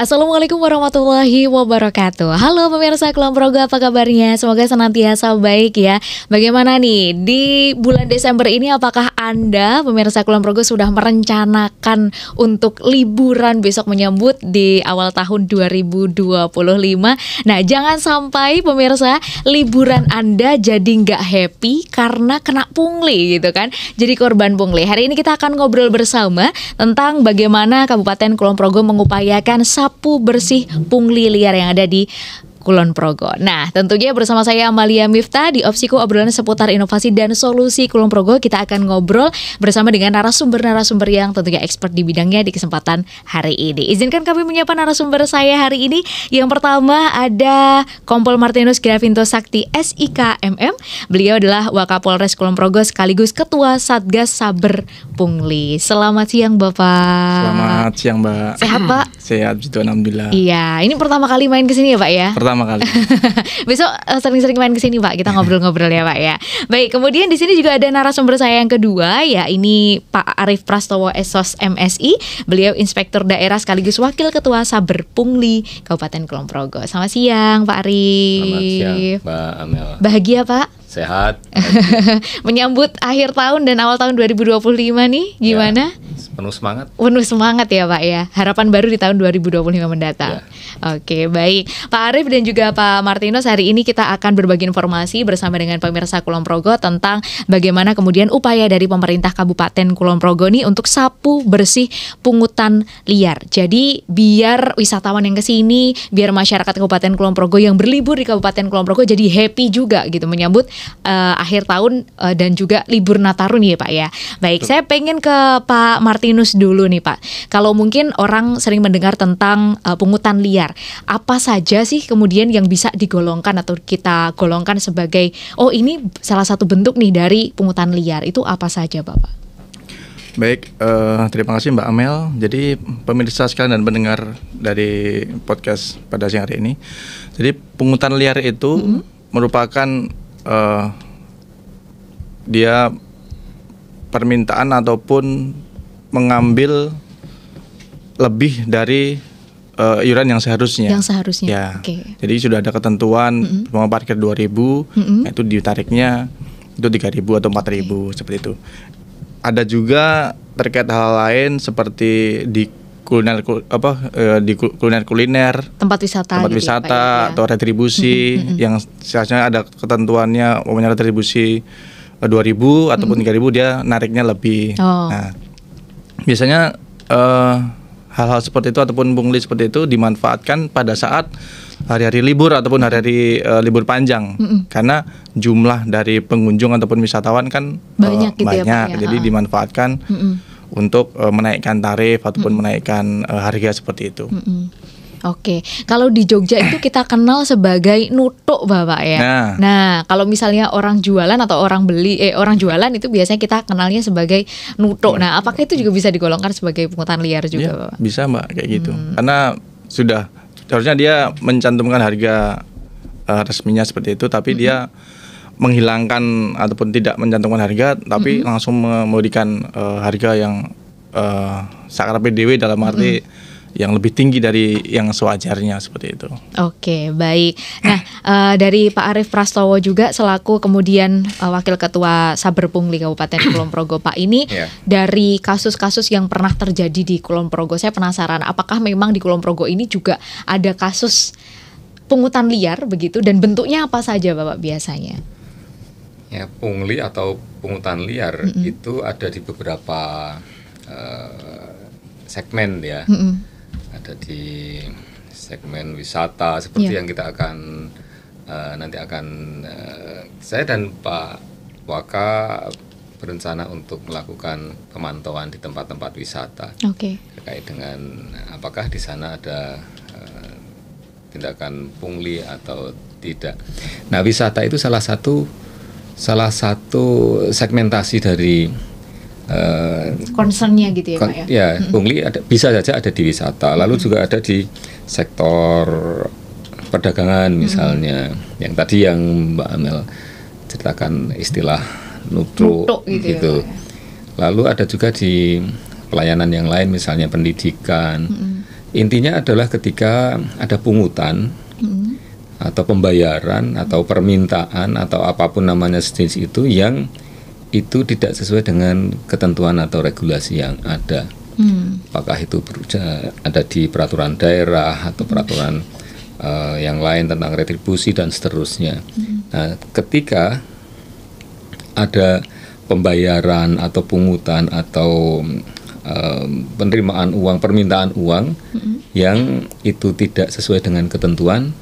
Assalamualaikum warahmatullahi wabarakatuh. Halo pemirsa Kulon Progo, apa kabarnya? Semoga senantiasa baik ya. Bagaimana nih di bulan Desember ini, apakah Anda pemirsa Kulon Progo sudah merencanakan untuk liburan besok menyambut di awal tahun 2025? Nah, jangan sampai pemirsa liburan Anda jadi nggak happy karena kena pungli gitu kan. Jadi korban pungli. Hari ini kita akan ngobrol bersama tentang bagaimana Kabupaten Kulon Progo mengupayakan sapu bersih pungli liar yang ada di Kulon Progo. Nah, tentunya bersama saya Amalia Miftah di Opsiku, obrolan seputar inovasi dan solusi Kulon Progo. Kita akan ngobrol bersama dengan narasumber-narasumber yang tentunya expert di bidangnya di kesempatan hari ini. Izinkan kami menyapa narasumber saya hari ini. Yang pertama ada Kompol Martinus Gravinto Sakti SIKMM. Beliau adalah Wakapolres Kulon Progo sekaligus Ketua Satgas Saber Pungli. Selamat siang Bapak. Selamat siang Mbak. Sehat Pak? Sehat gitu, alhamdulillah. Iya, ini pertama kali main ke sini ya Pak ya? Pertama kali. Besok sering-sering main ke sini Pak, kita ngobrol-ngobrol ya Pak ya. Baik, kemudian di sini juga ada narasumber saya yang kedua, ya ini Pak Arief Prastowo SOS MSI. Beliau Inspektur Daerah sekaligus Wakil Ketua Saber Pungli Kabupaten Kulon Progo. Selamat siang Pak Arief. Selamat siang Mbak Amel. Bahagia Pak? Sehat. Menyambut akhir tahun dan awal tahun 2025 nih, gimana? Ya, penuh semangat. Penuh semangat ya Pak ya. Harapan baru di tahun 2025 mendatang. Ya. Oke, baik. Pak Arief dan juga Pak Martinus, hari ini kita akan berbagi informasi bersama dengan pemirsa Kulon Progo tentang bagaimana kemudian upaya dari pemerintah Kabupaten Kulon Progo nih untuk sapu bersih pungutan liar. Jadi biar wisatawan yang kesini, biar masyarakat Kabupaten Kulon Progo yang berlibur di Kabupaten Kulon Progo jadi happy juga gitu menyambut akhir tahun dan juga libur Nataru nih ya Pak ya. Baik, saya pengen ke Pak Martinus dulu nih Pak. Kalau mungkin orang sering mendengar tentang pungutan liar, apa saja sih kemudian yang bisa digolongkan atau kita golongkan sebagai ini salah satu bentuk nih dari pungutan liar, itu apa saja Bapak? Baik, terima kasih Mbak Amel. Jadi pemirsa sekalian dan pendengar dari podcast pada siang hari ini. Jadi pungutan liar itu merupakan dia permintaan ataupun mengambil lebih dari iuran yang seharusnya. Yang seharusnya. Ya. Okay. Jadi sudah ada ketentuan rumah parkir 2.000, itu ditariknya itu 3.000 atau 4.000 seperti itu. Ada juga terkait hal lain seperti di kuliner tempat wisata gitu ya, atau retribusi yang seharusnya ada ketentuannya, umumnya retribusi 2.000 ataupun 3.000 dia nariknya lebih. Nah, biasanya hal-hal seperti itu ataupun pungli seperti itu dimanfaatkan pada saat hari-hari libur ataupun hari-hari libur panjang, karena jumlah dari pengunjung ataupun wisatawan kan banyak, gitu ya, Pak, ya? Jadi dimanfaatkan untuk menaikkan tarif ataupun menaikkan harga seperti itu. Oke, kalau di Jogja itu kita kenal sebagai nutuk Bapak ya. Nah, kalau misalnya orang jualan atau orang jualan itu biasanya kita kenalnya sebagai nutuk. Nah, apakah itu juga bisa digolongkan sebagai pungutan liar juga, Bapak? Bisa Mbak, kayak gitu. Karena seharusnya dia mencantumkan harga resminya seperti itu, tapi dia menghilangkan ataupun tidak mencantumkan harga, tapi langsung memberikan harga yang sakar PDW dalam arti yang lebih tinggi dari yang sewajarnya seperti itu. Oke, baik. Nah, dari Pak Arief Prastowo juga selaku kemudian Wakil Ketua Saber Pungli Kabupaten Kulon Progo, Pak, ini dari kasus-kasus yang pernah terjadi di Kulon Progo, saya penasaran apakah memang di Kulon Progo ini juga ada kasus pungutan liar begitu, dan bentuknya apa saja Bapak biasanya? Ya, pungli atau pungutan liar itu ada di beberapa segmen ya. Ada di segmen wisata seperti yang kita akan nanti akan saya dan Pak Waka berencana untuk melakukan pemantauan di tempat-tempat wisata terkait dengan apakah di sana ada tindakan pungli atau tidak. Nah, wisata itu salah satu segmentasi dari concernnya gitu ya Pak ya? Ya, pungli bisa saja ada di wisata, lalu juga ada di sektor perdagangan misalnya, yang tadi yang Mbak Amel ceritakan istilah nutruk gitu. Lalu ada juga di pelayanan yang lain, misalnya pendidikan, Intinya adalah ketika ada pungutan atau pembayaran atau permintaan atau apapun namanya sejenis itu yang itu tidak sesuai dengan ketentuan atau regulasi yang ada. Apakah itu ada di peraturan daerah atau peraturan yang lain tentang retribusi dan seterusnya. Nah, ketika ada pembayaran atau pungutan atau penerimaan uang, permintaan uang yang itu tidak sesuai dengan ketentuan,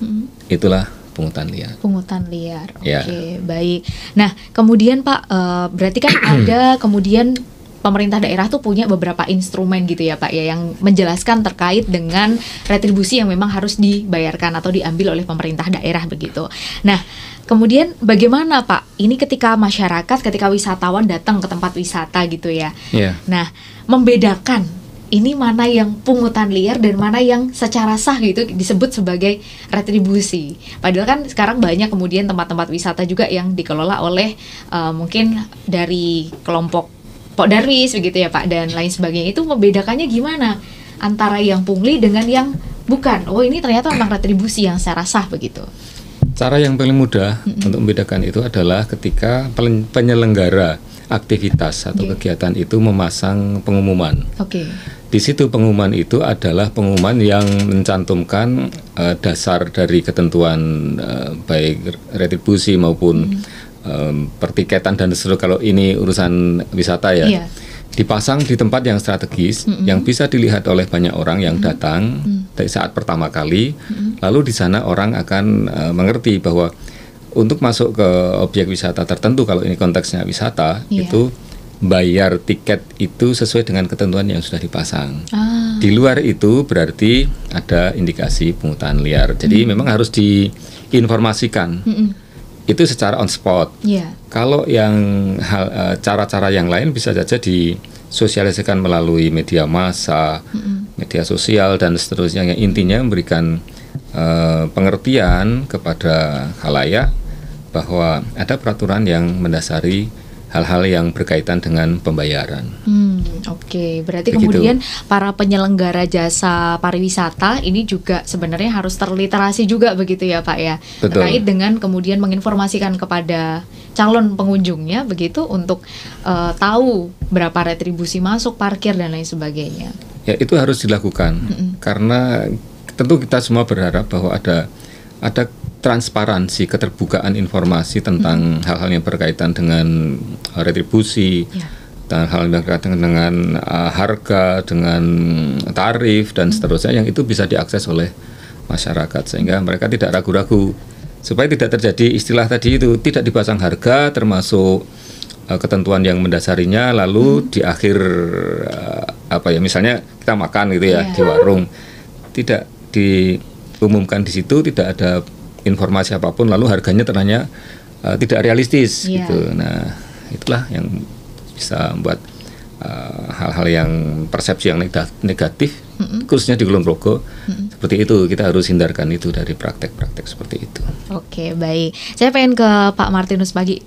itulah pungutan liar. Pungutan liar, oke, baik. Nah, kemudian Pak, berarti kan ada kemudian pemerintah daerah tuh punya beberapa instrumen gitu ya Pak ya, yang menjelaskan terkait dengan retribusi yang memang harus dibayarkan atau diambil oleh pemerintah daerah begitu. Nah, kemudian bagaimana Pak, ini ketika masyarakat, ketika wisatawan datang ke tempat wisata gitu ya. Nah, membedakan ini mana yang pungutan liar dan mana yang secara sah gitu disebut sebagai retribusi. Padahal kan sekarang banyak kemudian tempat-tempat wisata juga yang dikelola oleh mungkin dari kelompok Pokdarwis begitu ya Pak, dan lain sebagainya. Itu membedakannya gimana antara yang pungli dengan yang bukan? Oh, ini ternyata memang retribusi yang secara sah begitu. Cara yang paling mudah untuk membedakan itu adalah ketika penyelenggara aktivitas atau kegiatan itu memasang pengumuman. Di situ pengumuman itu adalah pengumuman yang mencantumkan dasar dari ketentuan baik retribusi maupun pertiketan dan seluruh, kalau ini urusan wisata ya, dipasang di tempat yang strategis yang bisa dilihat oleh banyak orang yang datang dari saat pertama kali. Lalu di sana orang akan mengerti bahwa untuk masuk ke objek wisata tertentu, kalau ini konteksnya wisata, itu bayar tiket itu sesuai dengan ketentuan yang sudah dipasang. Di luar itu berarti ada indikasi pungutan liar. Jadi memang harus diinformasikan. Itu secara on spot. Kalau yang cara-cara yang lain bisa saja disosialisasikan melalui media massa, media sosial dan seterusnya, yang intinya memberikan pengertian kepada khalayak bahwa ada peraturan yang mendasari hal-hal yang berkaitan dengan pembayaran. Berarti begitu. Kemudian para penyelenggara jasa pariwisata ini juga sebenarnya harus terliterasi juga begitu ya Pak ya. Betul. Terkait dengan kemudian menginformasikan kepada calon pengunjungnya begitu untuk tahu berapa retribusi masuk, parkir dan lain sebagainya. Ya, itu harus dilakukan karena tentu kita semua berharap bahwa ada transparansi, keterbukaan informasi tentang hal-hal yang berkaitan dengan retribusi, dan hal yang berkaitan dengan harga, dengan tarif dan seterusnya, yang itu bisa diakses oleh masyarakat sehingga mereka tidak ragu-ragu, supaya tidak terjadi istilah tadi itu, tidak dipasang harga termasuk ketentuan yang mendasarinya, lalu di akhir misalnya kita makan gitu ya di warung, tidak diumumkan di situ, tidak ada informasi apapun, lalu harganya ternyata tidak realistis gitu. Nah, itulah yang bisa membuat hal-hal yang persepsi yang negatif, khususnya di Kulon Progo, seperti itu. Kita harus hindarkan itu dari praktek-praktek seperti itu. Oke, baik. Saya pengen ke Pak Martinus lagi,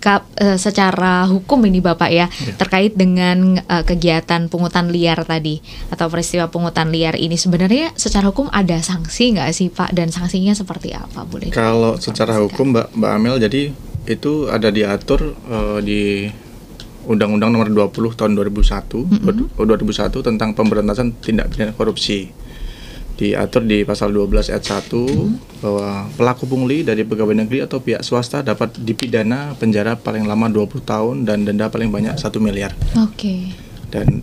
secara hukum ini Bapak ya, terkait dengan kegiatan pungutan liar tadi atau peristiwa pungutan liar ini, sebenarnya secara hukum ada sanksi nggak sih Pak, dan sanksinya seperti apa? Boleh? Kalau secara hukum Mbak Amel, jadi itu ada diatur di Undang-Undang Nomor 20 Tahun 2001 tentang pemberantasan tindak pidana korupsi. Diatur di pasal 12 ayat 1 bahwa pelaku pungli dari pegawai negeri atau pihak swasta dapat dipidana penjara paling lama 20 tahun dan denda paling banyak 1 miliar. Dan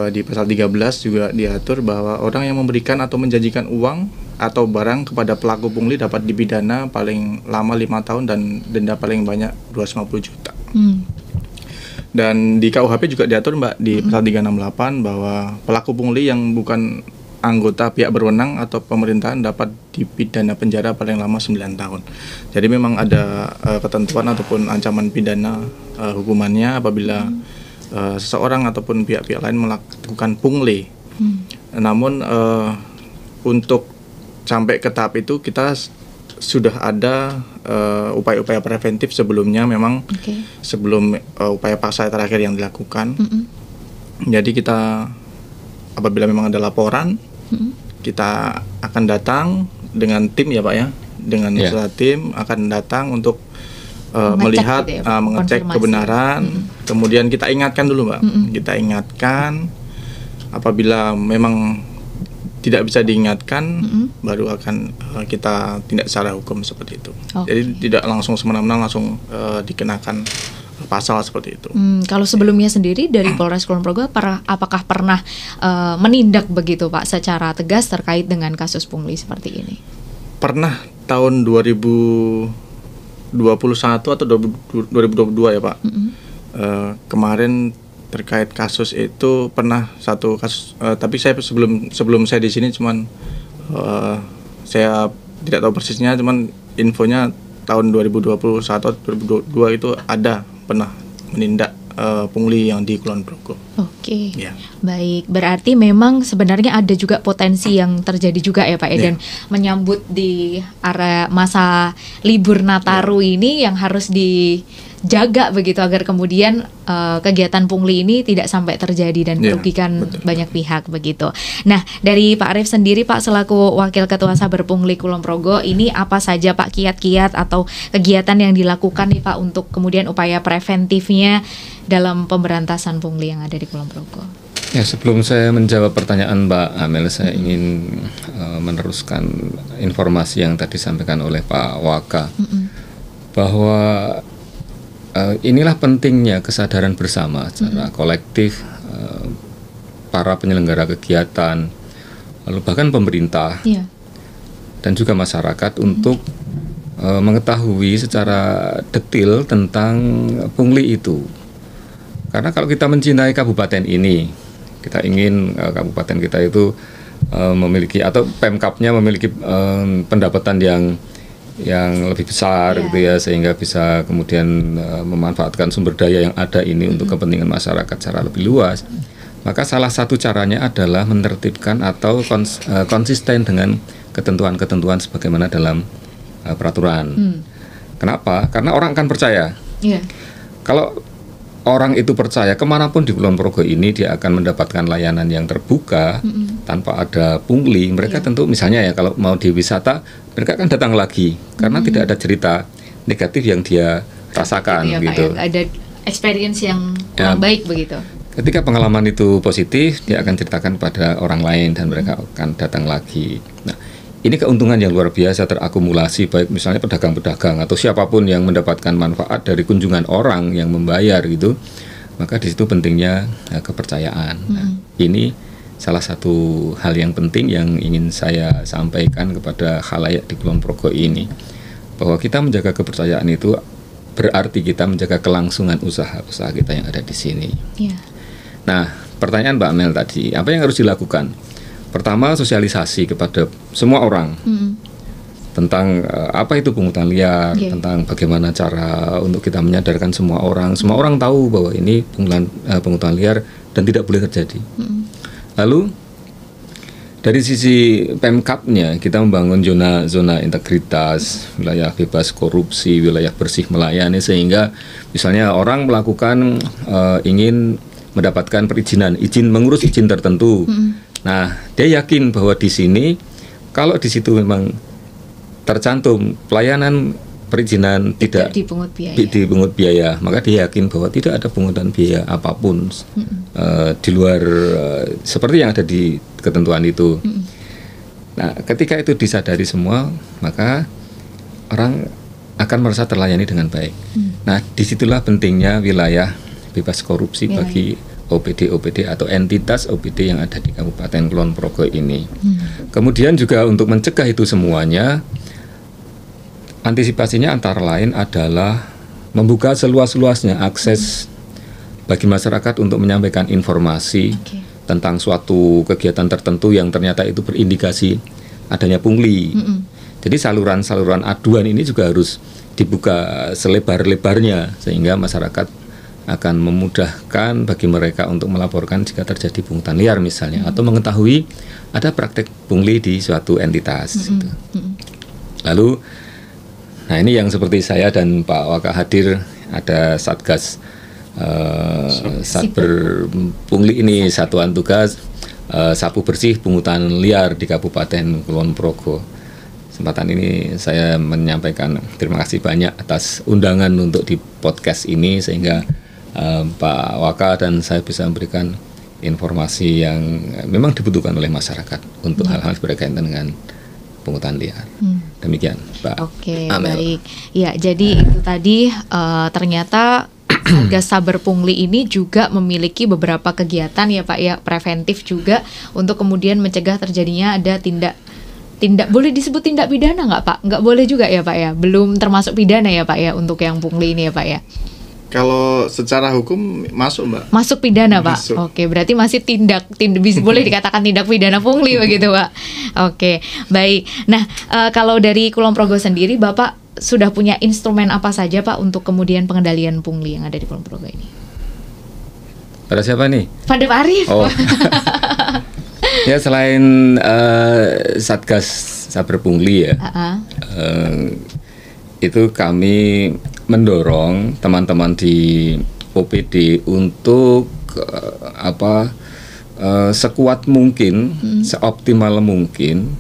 di pasal 13 juga diatur bahwa orang yang memberikan atau menjanjikan uang atau barang kepada pelaku pungli dapat dipidana paling lama 5 tahun dan denda paling banyak 250 juta. Dan di KUHP juga diatur Mbak di pasal 368 bahwa pelaku pungli yang bukan anggota pihak berwenang atau pemerintahan dapat dipidana penjara paling lama 9 tahun. Jadi memang ada ketentuan ataupun ancaman pidana hukumannya apabila seseorang ataupun pihak-pihak lain melakukan pungli. Namun untuk sampai ke tahap itu kita sudah ada upaya-upaya preventif sebelumnya, memang sebelum upaya paksa terakhir yang dilakukan. Jadi kita apabila memang ada laporan kita akan datang dengan tim ya Pak ya, dengan tim akan datang untuk melihat, gitu ya, mengecek kebenaran. Kemudian kita ingatkan dulu Mbak, kita ingatkan. Apabila memang tidak bisa diingatkan, baru akan kita tindak secara hukum seperti itu. Jadi tidak langsung semena-mena langsung dikenakan pasal seperti itu. Kalau sebelumnya sendiri dari Polres Kulon Progo, apakah pernah menindak begitu Pak secara tegas terkait dengan kasus pungli seperti ini? Pernah tahun 2021 atau 2022 ya Pak. Kemarin terkait kasus itu pernah satu kasus, tapi saya sebelum saya di sini cuman saya tidak tahu persisnya, cuman infonya tahun 2021 atau 2022 itu ada pernah menindak pungli yang di Kulon Progo. Oke, baik. Berarti memang sebenarnya ada juga potensi yang terjadi juga ya Pak ya, dan menyambut di area masa libur Nataru ini yang harus dijaga begitu agar kemudian kegiatan pungli ini tidak sampai terjadi dan merugikan banyak pihak begitu. Nah, dari Pak Arief sendiri Pak selaku Wakil Ketua Saber Pungli Kulon Progo, ini apa saja Pak kiat-kiat atau kegiatan yang dilakukan nih Pak untuk kemudian upaya preventifnya dalam pemberantasan pungli yang ada di Kulon Progo? Ya, sebelum saya menjawab pertanyaan Mbak Amel, saya ingin meneruskan informasi yang tadi disampaikan oleh Pak Waka, bahwa inilah pentingnya kesadaran bersama secara kolektif, para penyelenggara kegiatan, lalu bahkan pemerintah dan juga masyarakat untuk mengetahui secara detail tentang pungli itu. Karena kalau kita mencintai kabupaten ini, kita ingin kabupaten kita itu memiliki, atau Pemkapnya memiliki pendapatan yang lebih besar gitu ya, sehingga bisa kemudian memanfaatkan sumber daya yang ada ini untuk kepentingan masyarakat secara lebih luas. Maka salah satu caranya adalah menertibkan atau konsisten dengan ketentuan-ketentuan sebagaimana dalam peraturan. Kenapa? Karena orang akan percaya. Kalau orang itu percaya, kemanapun di Kulon Progo ini dia akan mendapatkan layanan yang terbuka tanpa ada pungli. Mereka tentu misalnya ya, kalau mau di wisata, mereka akan datang lagi karena tidak ada cerita negatif yang dia rasakan gitu. Ada experience yang kurang baik begitu. Ketika pengalaman itu positif, dia akan ceritakan pada orang lain dan mereka akan datang lagi. Nah, ini keuntungan yang luar biasa terakumulasi, baik misalnya pedagang-pedagang atau siapapun yang mendapatkan manfaat dari kunjungan orang yang membayar gitu. Maka di situ pentingnya kepercayaan. Nah, ini salah satu hal yang penting yang ingin saya sampaikan kepada khalayak di Kulon Progo ini, bahwa kita menjaga kepercayaan itu berarti kita menjaga kelangsungan usaha-usaha kita yang ada di sini. Nah, pertanyaan Mbak Mel tadi, apa yang harus dilakukan? Pertama, sosialisasi kepada semua orang tentang apa itu pungutan liar, tentang bagaimana cara untuk kita menyadarkan semua orang. Semua orang tahu bahwa ini pungutan liar dan tidak boleh terjadi. Lalu dari sisi Pemkapnya, kita membangun zona integritas, wilayah bebas korupsi, wilayah bersih melayani, sehingga misalnya orang melakukan ingin mendapatkan izin mengurus izin tertentu. Nah, dia yakin bahwa di sini, kalau di situ memang tercantum pelayanan perizinan tidak dipungut biaya, maka dia yakin bahwa tidak ada pungutan biaya apapun di luar seperti yang ada di ketentuan itu. Nah, ketika itu disadari semua, maka orang akan merasa terlayani dengan baik. Nah, disitulah pentingnya wilayah bebas korupsi bagi OPD atau entitas OPD yang ada di Kabupaten Kulon Progo ini. Kemudian juga untuk mencegah itu semuanya, antisipasinya antara lain adalah membuka seluas-luasnya akses bagi masyarakat untuk menyampaikan informasi tentang suatu kegiatan tertentu yang ternyata itu berindikasi adanya pungli. Jadi saluran-saluran aduan ini juga harus dibuka selebar-lebarnya, sehingga masyarakat akan memudahkan bagi mereka untuk melaporkan jika terjadi pungutan liar misalnya, atau mengetahui ada praktek pungli di suatu entitas. Gitu. Lalu, nah ini yang seperti saya dan Pak Waka hadir, ada Satgas Saber Pungli ini, satuan tugas sapu bersih pungutan liar di Kabupaten Kulon Progo. Kesempatan ini saya menyampaikan terima kasih banyak atas undangan untuk di podcast ini, sehingga Pak Waka dan saya bisa memberikan informasi yang memang dibutuhkan oleh masyarakat untuk hal-hal berkaitan dengan pungutan liar. Demikian, Pak. Oke, baik. Ya, jadi itu tadi ternyata Satgas Saber Pungli ini juga memiliki beberapa kegiatan ya Pak ya, preventif juga untuk kemudian mencegah terjadinya ada tindak boleh disebut tindak pidana nggak Pak? Nggak boleh juga ya Pak ya? Belum termasuk pidana ya Pak ya untuk yang pungli ini ya Pak ya? Kalau secara hukum masuk Mbak. Masuk pidana Pak. Masuk. Oke, berarti masih boleh dikatakan tindak pidana pungli begitu Pak. Oke, baik. Nah, kalau dari Kulon Progo sendiri Bapak sudah punya instrumen apa saja Pak untuk kemudian pengendalian pungli yang ada di Kulon Progo ini? Pada siapa nih? Pada Pak Arif. Oh. Ya, selain Satgas Saber Pungli ya, itu kami mendorong teman-teman di OPD untuk sekuat mungkin, seoptimal mungkin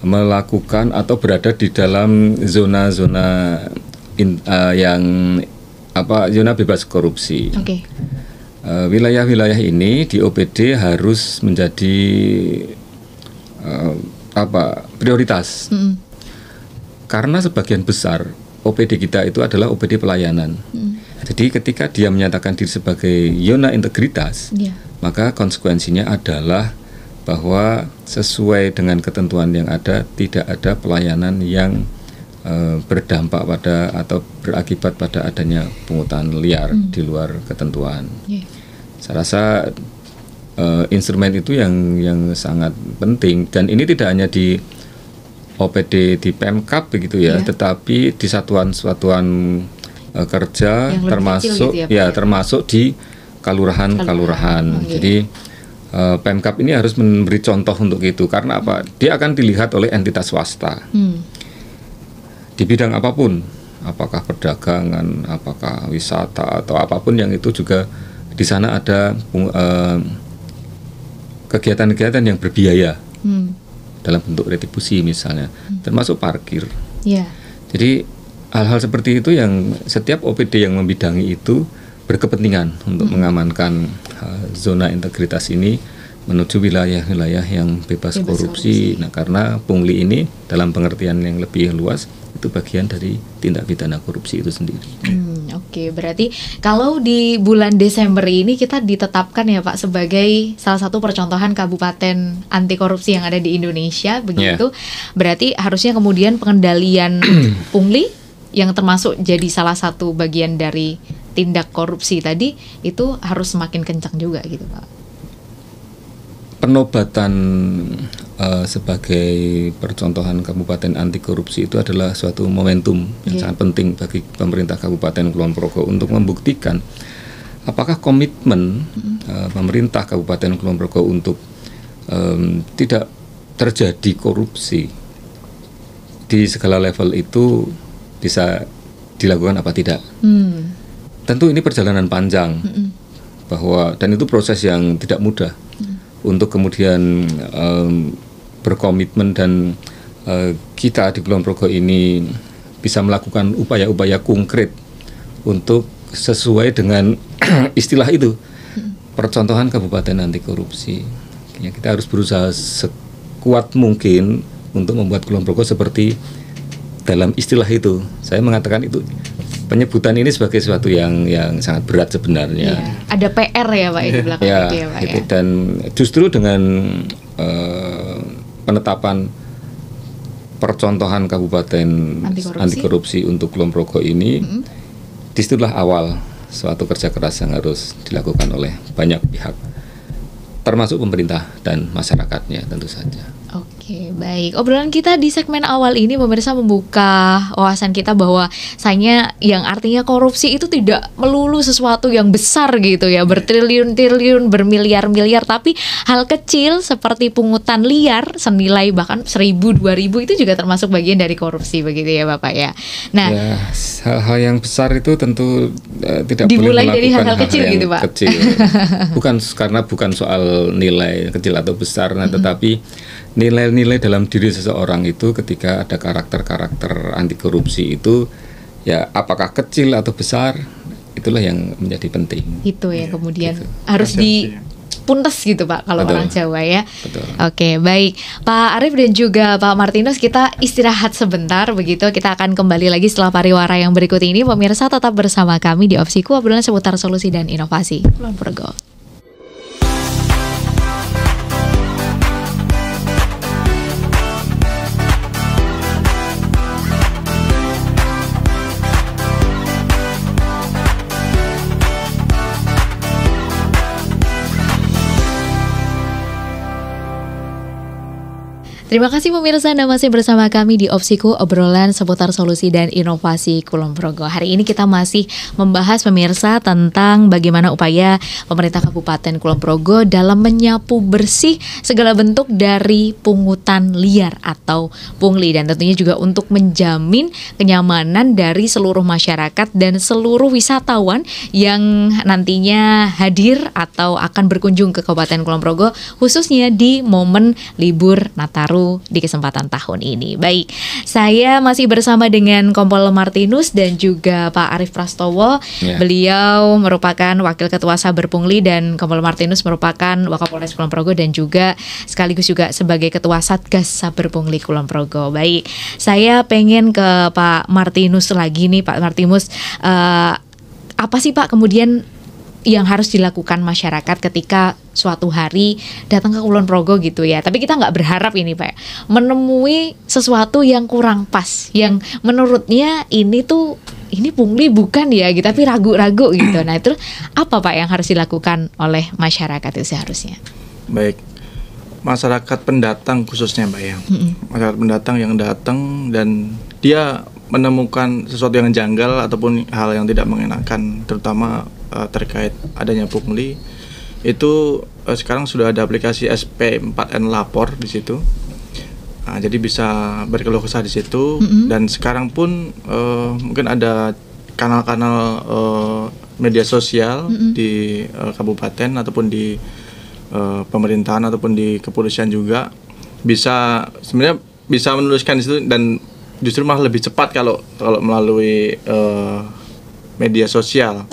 melakukan atau berada di dalam zona-zona zona bebas korupsi. Oke. Wilayah-wilayah ini di OPD harus menjadi prioritas. Karena sebagian besar OPD kita itu adalah OPD pelayanan. Jadi ketika dia menyatakan diri sebagai zona integritas, maka konsekuensinya adalah bahwa sesuai dengan ketentuan yang ada, tidak ada pelayanan yang berdampak pada atau berakibat pada adanya pungutan liar di luar ketentuan. Saya rasa instrumen itu yang sangat penting, dan ini tidak hanya di OPD di Pemkab begitu ya, tetapi di satuan-satuan kerja termasuk gitu ya, termasuk di kalurahan. Jadi Pemkab ini harus memberi contoh untuk itu, karena apa? Dia akan dilihat oleh entitas swasta di bidang apapun, apakah perdagangan, apakah wisata atau apapun yang itu juga di sana ada kegiatan-kegiatan yang berbiaya dalam bentuk retribusi misalnya, termasuk parkir. Jadi hal-hal seperti itu yang setiap OPD yang membidangi itu berkepentingan untuk mengamankan zona integritas ini menuju wilayah-wilayah yang bebas korupsi. Nah, karena pungli ini dalam pengertian yang lebih luas itu bagian dari tindak pidana korupsi itu sendiri. Oke, berarti kalau di bulan Desember ini kita ditetapkan ya Pak sebagai salah satu percontohan kabupaten anti korupsi yang ada di Indonesia, begitu. Berarti harusnya kemudian pengendalian pungli yang termasuk jadi salah satu bagian dari tindak korupsi tadi itu harus semakin kencang juga gitu Pak. Penobatan sebagai percontohan kabupaten anti korupsi itu adalah suatu momentum yang sangat penting bagi pemerintah Kabupaten Kulon Progo untuk membuktikan apakah komitmen pemerintah Kabupaten Kulon Progo untuk tidak terjadi korupsi di segala level itu bisa dilakukan apa tidak. Tentu ini perjalanan panjang, dan itu proses yang tidak mudah untuk kemudian berkomitmen, dan kita di Kulon Progo ini bisa melakukan upaya-upaya konkret untuk sesuai dengan istilah itu, percontohan kabupaten anti korupsi. Ya, kita harus berusaha sekuat mungkin untuk membuat Kulon Progo seperti dalam istilah itu. Saya mengatakan itu, penyebutan ini sebagai sesuatu yang sangat berat sebenarnya. Ada PR ya Pak di belakang itu ya Pak ya. Dan justru dengan penetapan percontohan kabupaten anti korupsi untuk Kulon Progo ini, disitulah awal suatu kerja keras yang harus dilakukan oleh banyak pihak, termasuk pemerintah dan masyarakatnya tentu saja. Oke. Oke, baik. Obrolan kita di segmen awal ini pemirsa membuka wawasan kita bahwa sayangnya yang artinya korupsi itu tidak melulu sesuatu yang besar gitu ya, bertriliun-triliun, bermiliar-miliar, tapi hal kecil seperti pungutan liar senilai bahkan 1.000, 2.000 itu juga termasuk bagian dari korupsi begitu ya Bapak ya. Nah, ya, hal-hal yang besar itu tentu tidak dimulai boleh dari hal-hal kecil gitu Pak. Kecil. bukan soal nilai kecil atau besar, tetapi nilai-nilai dalam diri seseorang itu ketika ada karakter-karakter anti korupsi itu ya apakah kecil atau besar, itulah yang menjadi penting. Itu ya, kemudian gitu. Harus dipuntes gitu Pak kalau orang Jawa ya. Betul. Oke, baik Pak Arief dan juga Pak Martinus, kita istirahat sebentar begitu. Kita akan kembali lagi setelah pariwara yang berikut ini. Pemirsa tetap bersama kami di Opsiku, obrolan seputar solusi dan inovasi Kulon Progo. Terima kasih pemirsa, Anda masih bersama kami di Opsiku, obrolan seputar solusi dan inovasi Kulon Progo. Hari ini kita masih membahas pemirsa tentang bagaimana upaya pemerintah Kabupaten Kulon Progo dalam menyapu bersih segala bentuk dari pungutan liar atau pungli, dan tentunya juga untuk menjamin kenyamanan dari seluruh masyarakat dan seluruh wisatawan yang nantinya hadir atau akan berkunjung ke Kabupaten Kulon Progo, khususnya di momen libur Nataru di kesempatan tahun ini. Baik, saya masih bersama dengan Kompol Martinus dan juga Pak Arief Prastowo. Beliau merupakan Wakil Ketua Saber Pungli dan Kompol Martinus merupakan Wakapolres Kulon Progo dan juga sekaligus juga sebagai Ketua Satgas Saber Pungli Kulon Progo. Baik, saya pengen ke Pak Martinus lagi nih, Pak Martinus. Apa sih Pak kemudian yang harus dilakukan masyarakat ketika suatu hari datang ke Kulon Progo gitu ya? Tapi kita nggak berharap ini Pak menemui sesuatu yang kurang pas, yang menurutnya ini pungli bukan ya gitu, tapi ragu-ragu gitu. Nah itu apa Pak yang harus dilakukan oleh masyarakat itu seharusnya? Baik, masyarakat pendatang khususnya Mbak ya, masyarakat pendatang yang datang dan dia menemukan sesuatu yang janggal ataupun hal yang tidak mengenakan, terutama terkait adanya pungli, itu sekarang sudah ada aplikasi SP4N Lapor di situ. Jadi bisa berkeluh kesah di situ, dan sekarang pun mungkin ada kanal-kanal media sosial di kabupaten ataupun di pemerintahan ataupun di kepolisian juga sebenarnya bisa menuliskan di situ, dan justru malah lebih cepat kalau melalui media sosial.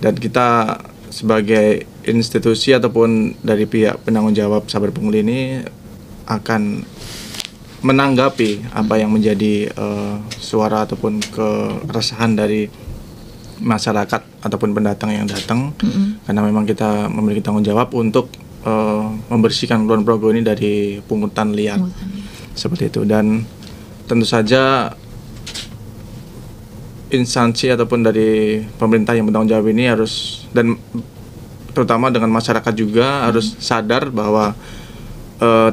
Dan kita sebagai institusi ataupun dari pihak penanggung jawab Saber Pungli ini akan menanggapi apa yang menjadi suara ataupun keresahan dari masyarakat ataupun pendatang yang datang, karena memang kita memiliki tanggung jawab untuk membersihkan Kulon Progo ini dari pungutan liar. Seperti itu. Dan tentu saja instansi ataupun dari pemerintah yang bertanggung jawab ini harus, dan terutama dengan masyarakat juga harus sadar bahwa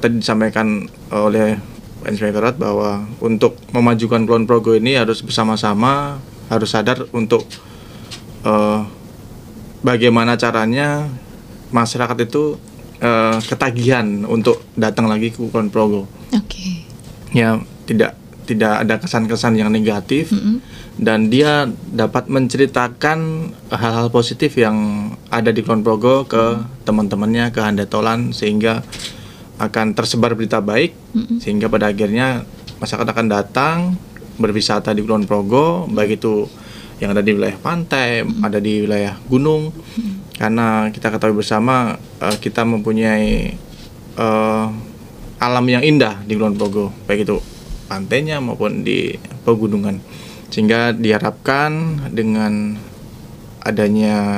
tadi disampaikan oleh Pak Inspektorat bahwa untuk memajukan Kulon Progo ini harus bersama-sama, harus sadar untuk bagaimana caranya masyarakat itu ketagihan untuk datang lagi ke Kulon Progo. Ya, tidak ada kesan-kesan yang negatif, dan dia dapat menceritakan hal-hal positif yang ada di Kulon Progo ke teman-temannya, ke handetolan, sehingga akan tersebar berita baik, sehingga pada akhirnya masyarakat akan datang berwisata di Kulon Progo, baik itu yang ada di wilayah pantai, ada di wilayah gunung, karena kita ketahui bersama kita mempunyai alam yang indah di Kulon Progo, baik itu pantainya maupun di pegunungan, sehingga diharapkan dengan adanya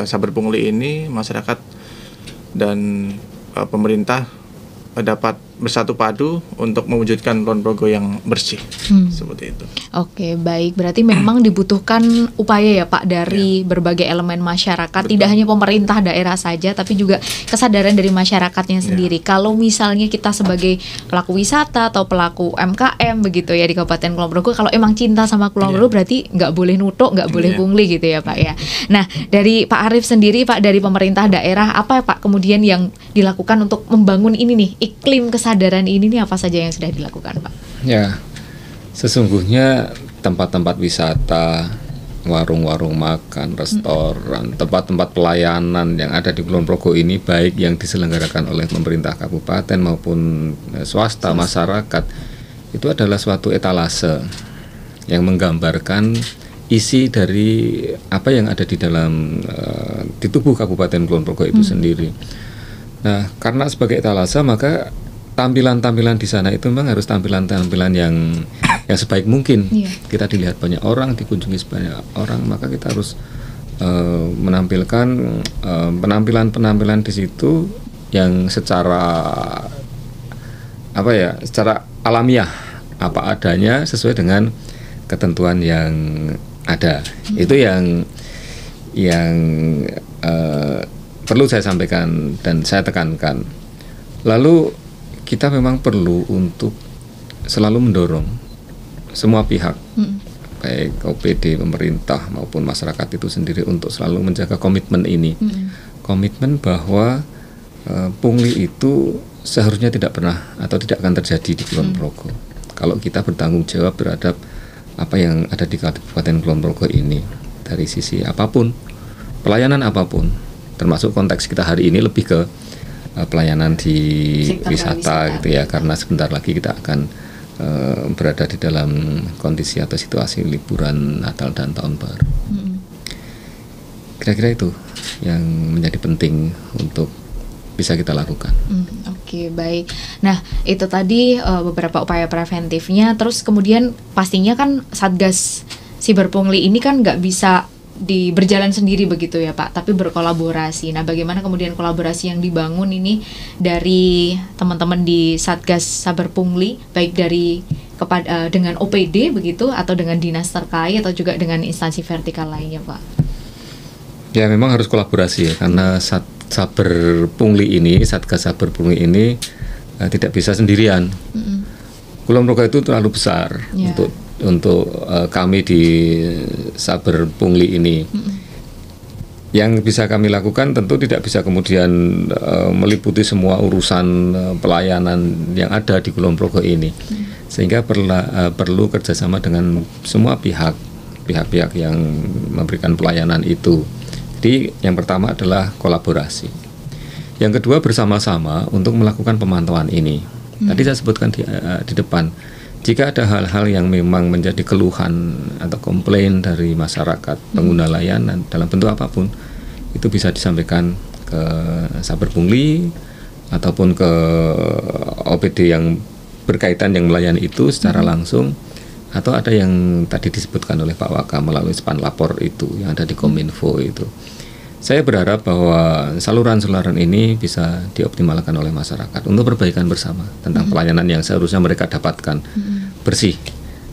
Saber Pungli ini masyarakat dan pemerintah dapat bersatu padu untuk mewujudkan Kulon Progo yang bersih, seperti itu. Oke, baik. Berarti memang dibutuhkan upaya ya Pak dari berbagai elemen masyarakat, Betul. tidak hanya pemerintah daerah saja, tapi juga kesadaran dari masyarakatnya sendiri. Kalau misalnya kita sebagai pelaku wisata atau pelaku UMKM begitu ya di Kabupaten Kulon Progo, kalau emang cinta sama Kulon Progo berarti nggak boleh nutuk, nggak boleh pungli gitu ya Pak ya. Nah, dari Pak Arief sendiri Pak, dari pemerintah daerah apa Pak kemudian yang dilakukan untuk membangun ini nih, iklim kesadaran ini nih, apa saja yang sudah dilakukan Pak? Ya, sesungguhnya tempat-tempat wisata, warung-warung makan, restoran, tempat-tempat pelayanan yang ada di Kulon Progo ini, baik yang diselenggarakan oleh pemerintah kabupaten maupun swasta, masyarakat, itu adalah suatu etalase yang menggambarkan isi dari apa yang ada di dalam di tubuh Kabupaten Kulon Progo itu sendiri. Nah, karena sebagai etalase, maka tampilan-tampilan di sana itu memang harus tampilan-tampilan yang sebaik mungkin. Kita dilihat banyak orang, dikunjungi sebanyak orang, maka kita harus menampilkan penampilan-penampilan di situ yang secara secara alamiah, apa adanya, sesuai dengan ketentuan yang ada. Itu yang perlu saya sampaikan dan saya tekankan. Lalu kita memang perlu untuk selalu mendorong semua pihak, baik OPD, pemerintah maupun masyarakat itu sendiri, untuk selalu menjaga komitmen ini. Komitmen bahwa pungli itu seharusnya tidak pernah atau tidak akan terjadi di Kulon Progo. Kalau kita bertanggung jawab terhadap apa yang ada di Kabupaten Kulon Progo ini, dari sisi apapun, pelayanan apapun, termasuk konteks kita hari ini lebih ke pelayanan di wisata gitu ya, karena sebentar lagi kita akan berada di dalam kondisi atau situasi liburan Natal dan Tahun Baru. Kira-kira itu yang menjadi penting untuk bisa kita lakukan. Oke, baik. Nah, itu tadi beberapa upaya preventifnya. Terus kemudian pastinya kan Satgas Siber Pungli ini kan nggak bisa berjalan sendiri begitu ya Pak, tapi berkolaborasi. Nah, bagaimana kemudian kolaborasi yang dibangun ini dari teman-teman di Satgas Saber Pungli, baik dari dengan OPD begitu, atau dengan dinas terkait, atau juga dengan instansi vertikal lainnya Pak? Ya, memang harus kolaborasi ya, karena Saber Pungli ini, Satgas Saber Pungli ini tidak bisa sendirian. Kulon Progo itu terlalu besar untuk kami di Saber Pungli ini. Yang bisa kami lakukan tentu tidak bisa kemudian meliputi semua urusan pelayanan yang ada di Kulon Progo ini, sehingga perlu kerjasama dengan semua pihak-pihak yang memberikan pelayanan itu. Jadi yang pertama adalah kolaborasi. Yang kedua, bersama-sama untuk melakukan pemantauan ini. Tadi saya sebutkan di depan, jika ada hal-hal yang memang menjadi keluhan atau komplain dari masyarakat pengguna layanan dalam bentuk apapun, itu bisa disampaikan ke Saber Pungli ataupun ke OPD yang berkaitan yang melayani itu secara langsung, atau ada yang tadi disebutkan oleh Pak Waka melalui span lapor itu yang ada di Kominfo itu. Saya berharap bahwa saluran-saluran ini bisa dioptimalkan oleh masyarakat untuk perbaikan bersama tentang pelayanan yang seharusnya mereka dapatkan bersih,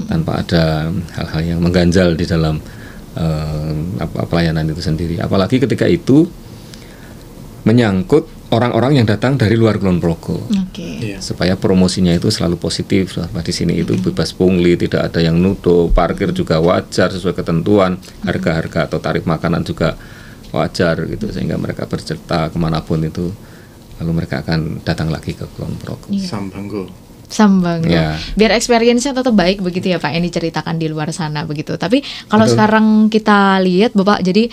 tanpa ada hal-hal yang mengganjal di dalam pelayanan itu sendiri. Apalagi ketika itu menyangkut orang-orang yang datang dari luar Kulon Progo, supaya promosinya itu selalu positif. Di sini itu bebas pungli, tidak ada yang nuduh, parkir juga wajar sesuai ketentuan, harga-harga atau tarif makanan juga wajar gitu, sehingga mereka bercerita kemanapun itu, lalu mereka akan datang lagi ke Kulon Progo. Sambang ya. Biar experience-nya tetap baik begitu ya Pak, yang diceritakan di luar sana begitu. Tapi kalau sekarang kita lihat Bapak, jadi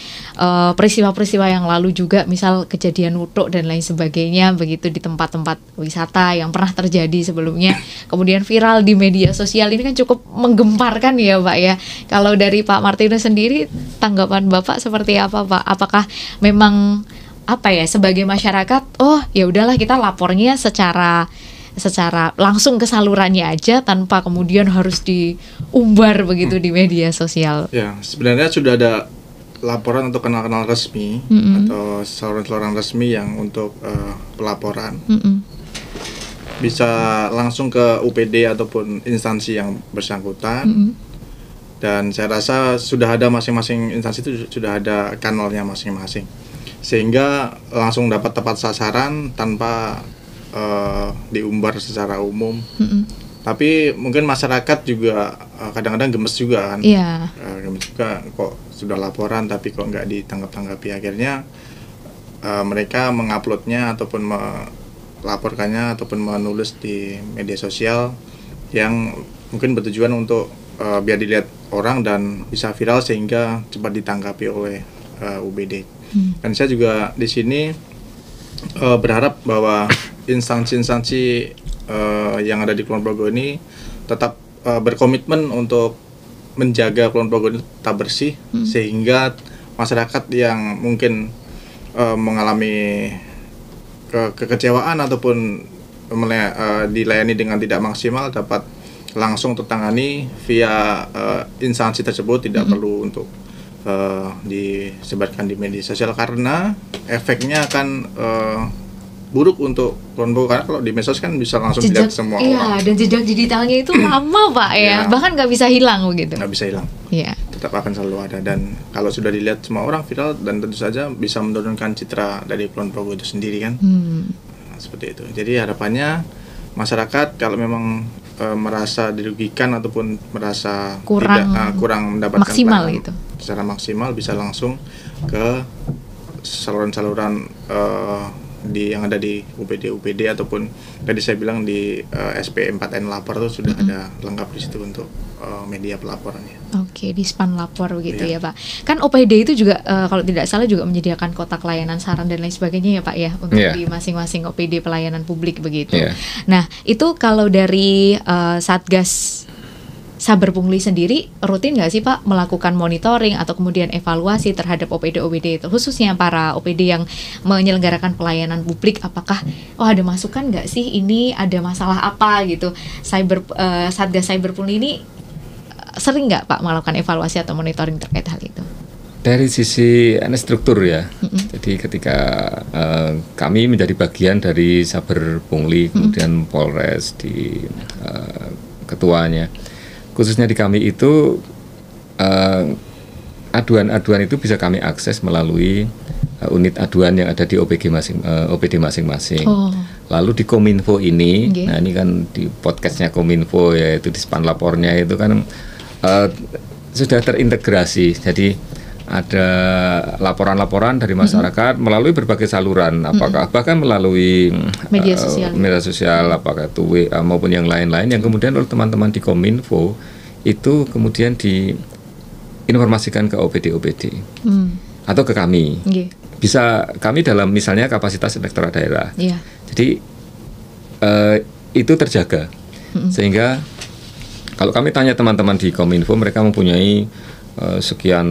peristiwa-peristiwa yang lalu juga, misal kejadian nutuk dan lain sebagainya begitu di tempat-tempat wisata yang pernah terjadi sebelumnya, kemudian viral di media sosial, ini kan cukup menggemparkan ya Pak ya. Kalau dari Pak Martinus sendiri, tanggapan Bapak seperti apa Pak? Apakah memang sebagai masyarakat, oh ya udahlah kita lapornya secara langsung ke salurannya aja tanpa kemudian harus diumbar begitu di media sosial? Ya, sebenarnya sudah ada laporan untuk kanal-kanal resmi atau saluran-saluran resmi yang untuk pelaporan. bisa langsung ke UPD ataupun instansi yang bersangkutan. Dan saya rasa sudah ada masing-masing instansi itu sudah ada kanalnya masing-masing, sehingga langsung dapat tepat sasaran tanpa diumbar secara umum. Tapi mungkin masyarakat juga kadang-kadang gemes juga kan. Gemes juga, kok sudah laporan tapi kok nggak ditanggap-tanggapi. Akhirnya mereka menguploadnya ataupun melaporkannya ataupun menulis di media sosial yang mungkin bertujuan untuk biar dilihat orang dan bisa viral sehingga cepat ditanggapi oleh UBD. Dan saya juga di sini berharap bahwa instansi-instansi yang ada di Kulon Progo ini tetap berkomitmen untuk menjaga Kulon Progo ini tetap bersih, sehingga masyarakat yang mungkin mengalami kekecewaan ataupun dilayani dengan tidak maksimal dapat langsung tertangani via instansi tersebut, tidak perlu untuk disebarkan di media sosial, karena efeknya akan buruk untuk Kulon Progo, karena kalau di medsos kan bisa langsung dilihat semua orang. Dan jejak digitalnya itu lama Pak ya, bahkan nggak bisa hilang begitu. Nggak bisa hilang. Tetap akan selalu ada, dan kalau sudah dilihat semua orang viral, dan tentu saja bisa menurunkan citra dari Kulon Progo itu sendiri kan. Seperti itu. Jadi harapannya masyarakat kalau memang merasa dirugikan ataupun merasa kurang mendapatkan maksimal itu secara maksimal, bisa langsung ke saluran-saluran yang ada di UPD ataupun tadi saya bilang di SP4N Lapor itu sudah ada lengkap di situ untuk media pelaporannya. Oke, di Span Lapor begitu ya Pak. Kan OPD itu juga kalau tidak salah juga menyediakan kotak layanan saran dan lain sebagainya ya Pak ya, untuk di masing-masing OPD pelayanan publik begitu. Nah, itu kalau dari Satgas Saber Pungli sendiri rutin nggak sih Pak melakukan monitoring atau kemudian evaluasi terhadap OPD itu, khususnya para OPD yang menyelenggarakan pelayanan publik? Apakah ada masukan nggak sih, ini ada masalah apa gitu? Satgas Saber Pungli ini sering nggak Pak melakukan evaluasi atau monitoring terkait hal itu? Dari sisi struktur ya, jadi ketika kami menjadi bagian dari Saber Pungli, kemudian Polres di ketuanya, khususnya di kami itu aduan-aduan itu bisa kami akses melalui unit aduan yang ada di OPD masing-masing. Lalu di Kominfo ini, nah ini kan di podcastnya Kominfo, yaitu di Span Lapornya itu kan sudah terintegrasi. Jadi ada laporan-laporan dari masyarakat melalui berbagai saluran, apakah bahkan melalui media sosial, apakah itu WA maupun yang lain-lain, yang kemudian oleh teman-teman di Kominfo itu kemudian diinformasikan ke OPD atau ke kami. Bisa kami dalam misalnya kapasitas elektoral daerah. Jadi itu terjaga, sehingga kalau kami tanya teman-teman di Kominfo, mereka mempunyai sekian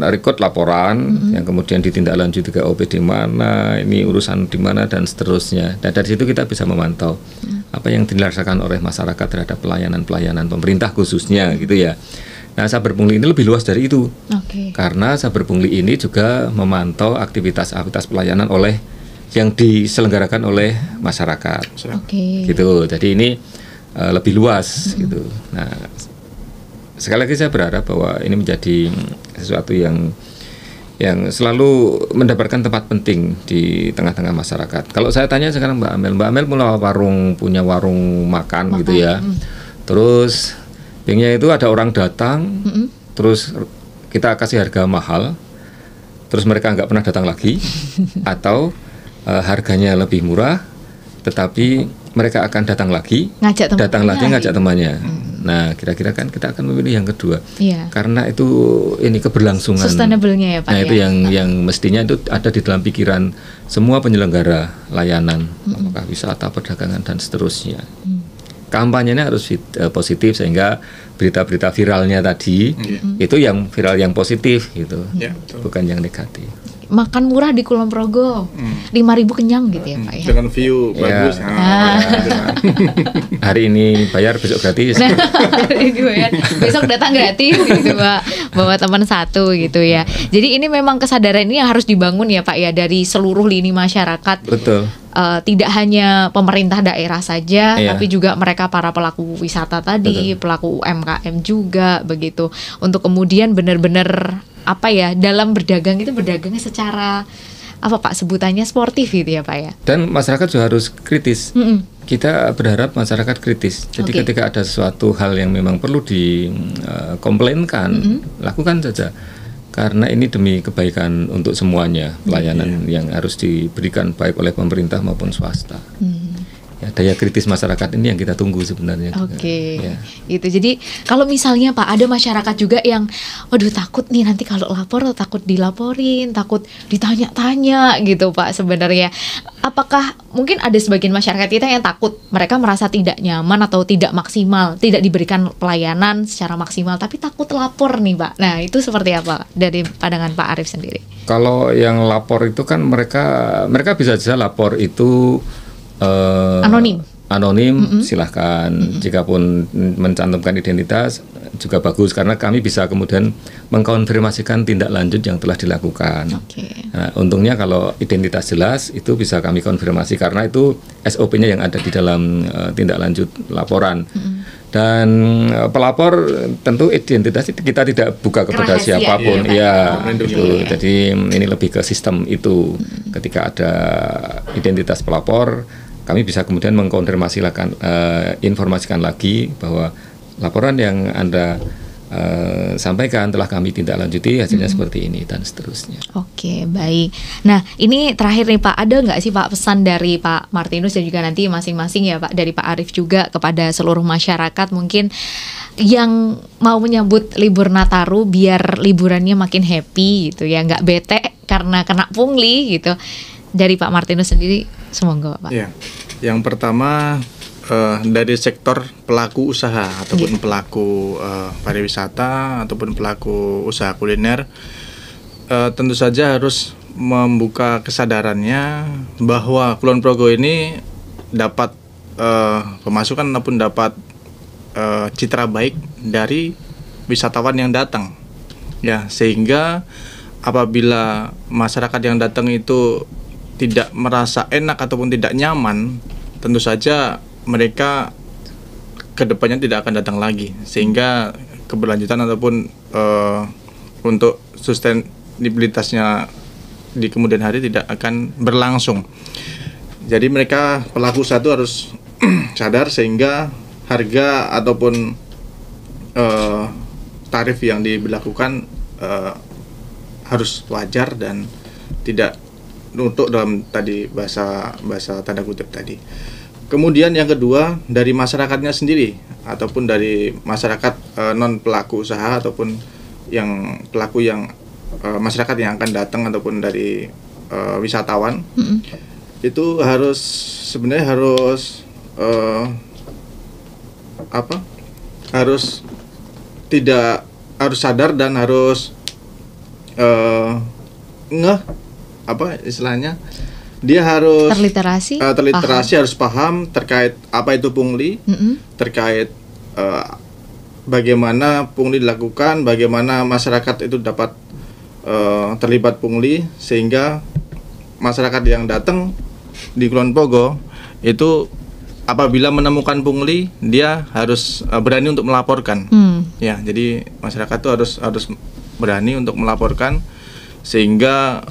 record laporan yang kemudian ditindaklanjuti ke OPD mana, ini urusan di mana dan seterusnya. Dan dari situ kita bisa memantau apa yang dilaksanakan oleh masyarakat terhadap pelayanan pemerintah khususnya gitu ya. Nah, Saber Pungli ini lebih luas dari itu. Karena Saber Pungli ini juga memantau aktivitas pelayanan yang diselenggarakan oleh masyarakat. Gitu. Jadi ini lebih luas gitu. Nah, sekali lagi saya berharap bahwa ini menjadi sesuatu yang selalu mendapatkan tempat penting di tengah-tengah masyarakat. Kalau saya tanya sekarang Mbak Amel punya warung makan gitu ya. Terus banknya itu ada orang datang, terus kita kasih harga mahal, terus mereka nggak pernah datang lagi, atau harganya lebih murah, tetapi mereka akan datang lagi, ngajak temannya. Nah, kira-kira kan kita akan memilih yang kedua, karena itu ini keberlangsungan, sustainable-nya ya Pak. Nah, itu yang mestinya itu ada di dalam pikiran semua penyelenggara layanan, apakah wisata, perdagangan dan seterusnya. Kampanyenya harus positif, sehingga berita-berita viralnya tadi itu yang viral yang positif gitu, bukan yang negatif. makan murah di Kulon Progo, 5.000 kenyang gitu ya Pak ya. Dengan view bagus. Hari ini bayar, besok gratis. Nah, besok datang gratis gitu Pak, bawa teman satu gitu ya. Jadi ini memang kesadaran ini yang harus dibangun ya Pak ya dari seluruh lini masyarakat. Betul. Tidak hanya pemerintah daerah saja, tapi juga mereka para pelaku wisata tadi, pelaku UMKM juga begitu. Untuk kemudian benar-benar dalam berdagang itu berdagangnya secara Pak sebutannya sportif gitu ya Pak ya. Dan masyarakat juga harus kritis. Kita berharap masyarakat kritis. Jadi ketika ada sesuatu hal yang memang perlu dikomplainkan, lakukan saja. Karena ini demi kebaikan untuk semuanya, pelayanan yang harus diberikan baik oleh pemerintah maupun swasta. Ya, daya kritis masyarakat ini yang kita tunggu sebenarnya. Gitu. Jadi kalau misalnya Pak ada masyarakat juga yang, waduh takut nih nanti kalau lapor takut dilaporin, takut ditanya-tanya gitu Pak sebenarnya. Apakah mungkin ada sebagian masyarakat kita yang takut, mereka merasa tidak nyaman atau tidak maksimal, tidak diberikan pelayanan secara maksimal, tapi takut lapor nih Pak. Nah itu seperti apa dari pandangan Pak Arief sendiri? Kalau yang lapor itu kan mereka bisa saja lapor itu anonim, silahkan. Jikapun mencantumkan identitas juga bagus, karena kami bisa kemudian mengkonfirmasikan tindak lanjut yang telah dilakukan. Nah, untungnya kalau identitas jelas itu bisa kami konfirmasi karena itu SOP-nya yang ada di dalam tindak lanjut laporan. Dan pelapor tentu identitas kita tidak buka kepada siapapun, gitu. Jadi ini lebih ke sistem itu. Ketika ada identitas pelapor, kami bisa kemudian informasikan lagi bahwa laporan yang Anda sampaikan telah kami tindak lanjuti, hasilnya seperti ini dan seterusnya. Oke, baik. Nah, ini terakhir nih Pak, ada nggak sih Pak pesan dari Pak Martinus dan juga nanti masing-masing ya Pak, dari Pak Arief juga kepada seluruh masyarakat mungkin yang mau menyambut libur Nataru biar liburannya makin happy gitu ya, nggak bete karena kena pungli gitu. Dari Pak Martinus sendiri, semoga Pak. Ya, yang pertama dari sektor pelaku usaha ataupun pelaku pariwisata ataupun pelaku usaha kuliner, tentu saja harus membuka kesadarannya bahwa Kulon Progo ini dapat pemasukan ataupun dapat citra baik dari wisatawan yang datang, ya, sehingga apabila masyarakat yang datang itu tidak merasa enak ataupun tidak nyaman, tentu saja mereka kedepannya tidak akan datang lagi, sehingga keberlanjutan ataupun untuk sustainabilitasnya di kemudian hari tidak akan berlangsung. Jadi mereka pelaku usaha itu harus sadar sehingga harga ataupun tarif yang diberlakukan harus wajar dan tidak untuk dalam tadi bahasa tanda kutip tadi. Kemudian yang kedua dari masyarakatnya sendiri ataupun dari masyarakat non pelaku usaha ataupun yang pelaku yang masyarakat yang akan datang ataupun dari wisatawan, itu harus sebenarnya harus sadar dan harus dia harus terliterasi, harus paham terkait apa itu pungli, terkait bagaimana pungli dilakukan, bagaimana masyarakat itu dapat terlibat pungli, sehingga masyarakat yang datang di Kulon Progo itu apabila menemukan pungli dia harus berani untuk melaporkan. Ya, jadi masyarakat itu harus berani untuk melaporkan, sehingga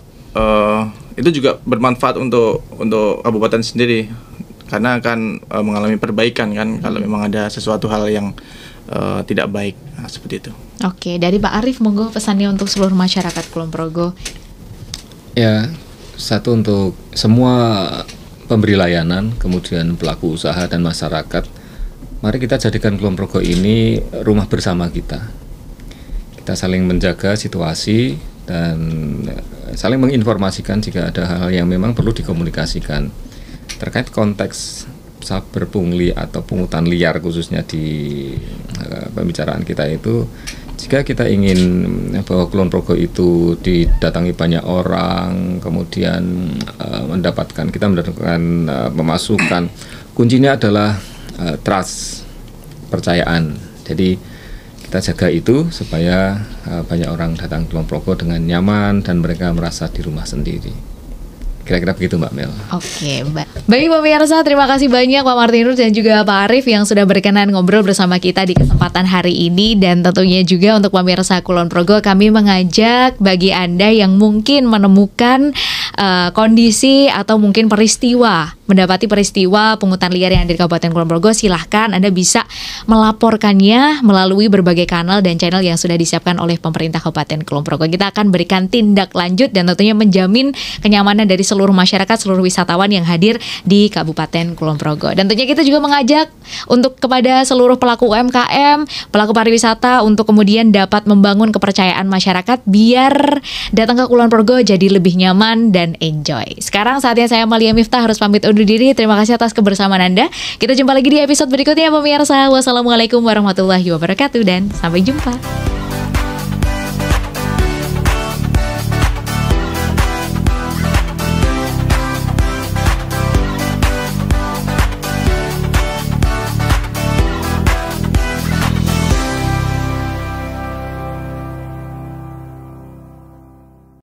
itu juga bermanfaat untuk kabupaten sendiri karena akan mengalami perbaikan kan kalau memang ada sesuatu hal yang tidak baik, seperti itu. Oke, dari Pak Arief monggo pesannya untuk seluruh masyarakat Kulon Progo. Ya, satu untuk semua pemberi layanan, kemudian pelaku usaha dan masyarakat. Mari kita jadikan Kulon Progo ini rumah bersama kita. Kita saling menjaga situasi dan saling menginformasikan jika ada hal yang memang perlu dikomunikasikan. Terkait konteks saber pungli atau pungutan liar khususnya di pembicaraan kita itu, Jika kita ingin bahwa Kulon Progo itu didatangi banyak orang, kemudian kita mendapatkan pemasukan, kuncinya adalah trust, percayaan. Jadi kita jaga itu supaya banyak orang datang ke Kulon Progo dengan nyaman dan mereka merasa di rumah sendiri. Kira-kira begitu Mbak Mel. Oke, Mbak. Baik pemirsa, terima kasih banyak Pak Martinus dan juga Pak Arief yang sudah berkenan ngobrol bersama kita di kesempatan hari ini. Dan tentunya juga untuk pemirsa Kulon Progo, kami mengajak bagi Anda yang mungkin menemukan kondisi atau mungkin mendapati peristiwa pungutan liar yang ada di Kabupaten Kulon Progo, silahkan Anda bisa melaporkannya melalui berbagai kanal dan channel yang sudah disiapkan oleh pemerintah Kabupaten Kulon Progo. Kita akan berikan tindak lanjut dan tentunya menjamin kenyamanan dari seluruh masyarakat, seluruh wisatawan yang hadir di Kabupaten Kulon Progo. Dan tentunya kita juga mengajak untuk kepada seluruh pelaku UMKM, pelaku pariwisata untuk kemudian dapat membangun kepercayaan masyarakat biar datang ke Kulon Progo jadi lebih nyaman dan enjoy. Sekarang saatnya saya Amalia Miftah harus pamit undur diri. Terima kasih atas kebersamaan Anda. Kita jumpa lagi di episode berikutnya pemirsa. Wassalamualaikum warahmatullahi wabarakatuh dan sampai jumpa.